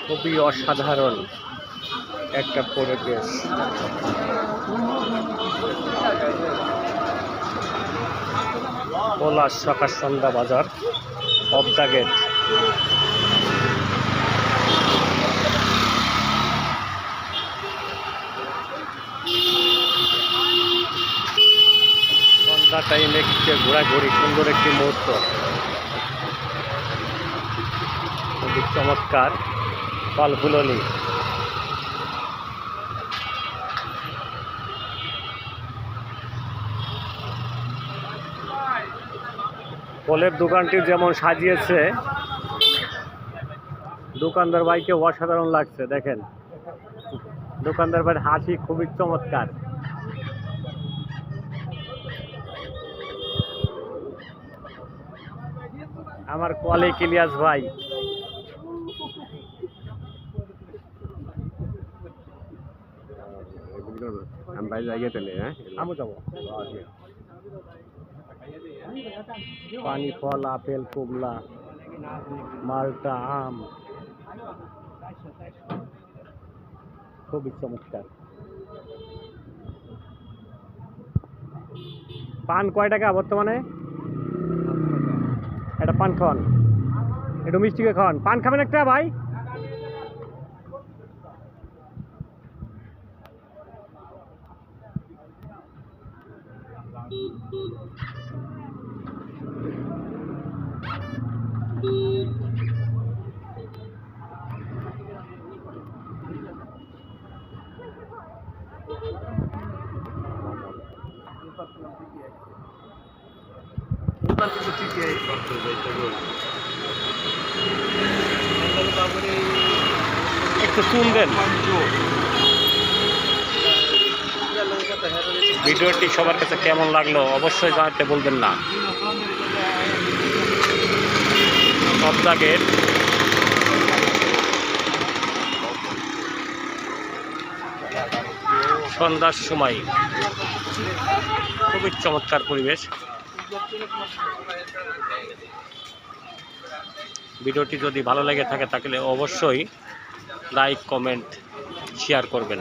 খুবই অসাধারণ একটা পরিবেশ। পলাশ সকাল সন্ধ্যা বাজার, পদ্মা গেট। সন্ধ্যা টাইমে ঘোরাঘুরি, সুন্দর একটি মুহূর্ত, খুবই চমৎকার। ফলফুলনি ফলের দোকানটি যেমন সাজিয়েছে, দোকানদার ভাইকে অসাধারণ লাগছে। দেখেন দোকানদার ভাইয়ের হাসি খুবই চমৎকার। আমার কলিগ ইলিয়াস ভাই, পানি ফল, আপেল, কমলা, মালটা, আম, খুবই চমৎকার। পান কয় টাকা বর্তমানে? একটা পান খান, একটু মিষ্টি খান। পান খাবেন একটা ভাই? একটু শুনবেন। ভিডিওটি সবার কাছে কেমন লাগলো অবশ্যই জানাতে বলবেন না। পদ্মা গেট, সন্ধ্যার সময় খুবই চমৎকার পরিবেশ। ভিডিওটি যদি ভালো লেগে থাকে তাহলে অবশ্যই লাইক, কমেন্ট, শেয়ার করবেন।